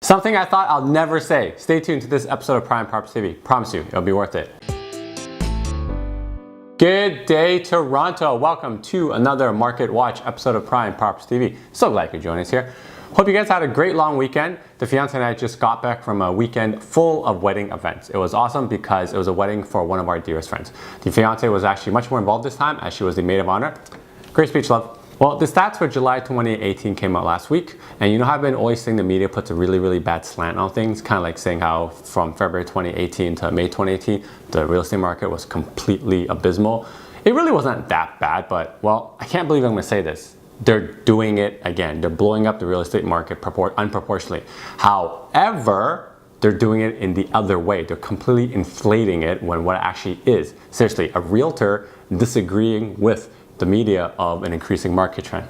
Something I thought I'll never say. Stay tuned to this episode of Prime Property TV. Promise you, it'll be worth it. Good day, Toronto. Welcome to another Market Watch episode of Prime Property TV. So glad you could join us here. Hope you guys had a great long weekend. The fiance and I just got back from a weekend full of wedding events. It was awesome because it was a wedding for one of our dearest friends. The fiance was actually much more involved this time as she was the maid of honor. Great speech, love. Well, the stats for July 2018 came out last week, and you know how I've been always saying the media puts a really bad slant on things, kind of like saying how from February 2018 to May 2018, the real estate market was completely abysmal. It really wasn't that bad, but well, I can't believe I'm going to say this. They're doing it again. They're blowing up the real estate market unproportionately. However, they're doing it in the other way. They're completely inflating it when what it actually is. Seriously, a realtor disagreeing with the media of an increasing market trend.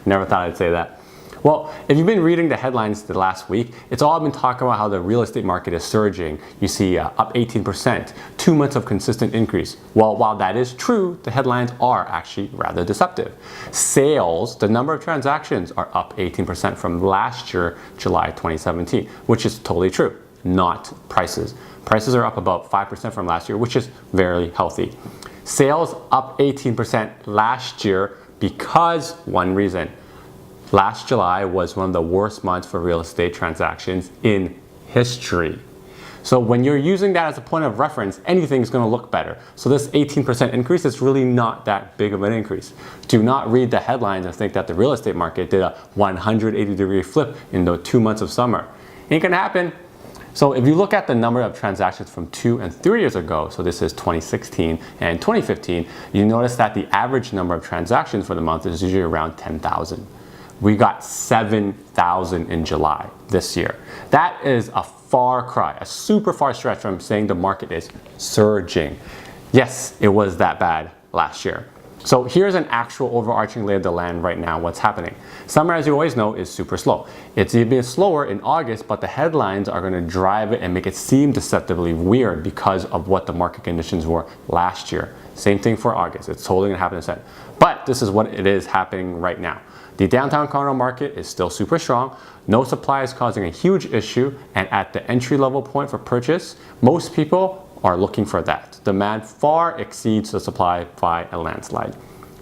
Never thought I'd say that. Well, if you've been reading the headlines the last week, it's all been talking about how the real estate market is surging. You see up 18%, 2 months of consistent increase. Well, while that is true, the headlines are actually rather deceptive. Sales, the number of transactions are up 18% from last year, July 2017, which is totally true, not prices. Prices are up about 5% from last year, which is very healthy. Sales up 18% last year because one reason. Last July was one of the worst months for real estate transactions in history. So when you're using that as a point of reference, anything is going to look better. So this 18% increase is really not that big of an increase. Do not read the headlines and think that the real estate market did a 180-degree flip in the 2 months of summer. Ain't gonna happen. So if you look at the number of transactions from 2 and 3 years ago, so this is 2016 and 2015, you notice that the average number of transactions for the month is usually around 10,000. We got 7,000 in July this year. That is a far cry, a super far stretch from saying the market is surging. Yes, it was that bad last year. So here's an actual overarching lay of the land right now, what's happening. Summer, as you always know, is super slow. It's even slower in August, but the headlines are going to drive it and make it seem deceptively weird because of what the market conditions were last year. Same thing for August. It's totally going to happen instead. But this is what it is happening right now. The downtown condo market is still super strong. No supply is causing a huge issue, and at the entry-level point for purchase, most people are looking for that. Demand far exceeds the supply by a landslide.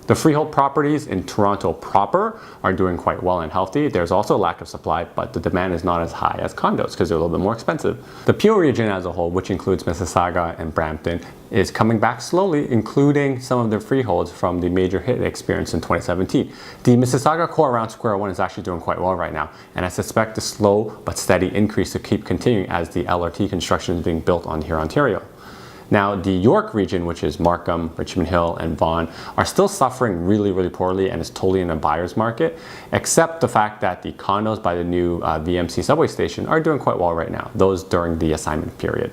The freehold properties in Toronto proper are doing quite well and healthy. There's also a lack of supply, but the demand is not as high as condos because they're a little bit more expensive. The PO region as a whole, which includes Mississauga and Brampton, is coming back slowly, including some of the freeholds from the major hit experience in 2017. The Mississauga core around Square One is actually doing quite well right now, and I suspect the slow but steady increase to keep continuing as the LRT construction is being built on here, Ontario. Now, the York region, which is Markham, Richmond Hill, and Vaughan, are still suffering really poorly and is totally in a buyer's market, except the fact that the condos by the new VMC subway station are doing quite well right now, those during the assignment period.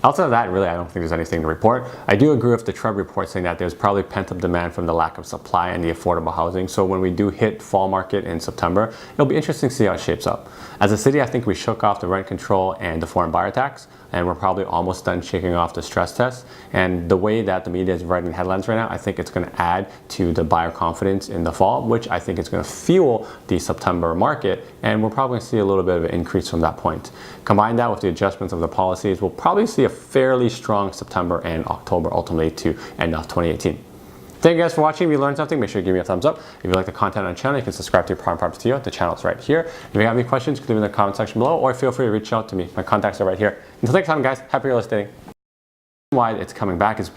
Outside of that, really, I don't think there's anything to report. I do agree with the Treb report saying that there's probably pent-up demand from the lack of supply and the affordable housing. So when we do hit fall market in September, it'll be interesting to see how it shapes up. As a city, I think we shook off the rent control and the foreign buyer tax, and we're probably almost done shaking off the stress test. And the way that the media is writing headlines right now, I think it's going to add to the buyer confidence in the fall, which I think is going to fuel the September market, and we're probably going to see a little bit of an increase from that point. Combine that with the adjustments of the policies, we'll probably see a fairly strong September and October, ultimately to end of 2018. Thank you guys for watching. If you learned something, make sure you give me a thumbs up. If you like the content on the channel, you can subscribe to Prime Property TV. The channel is right here. If you have any questions, you can leave them in the comment section below, or feel free to reach out to me. My contacts are right here. Until next time, guys, happy real estate. Why it's coming back is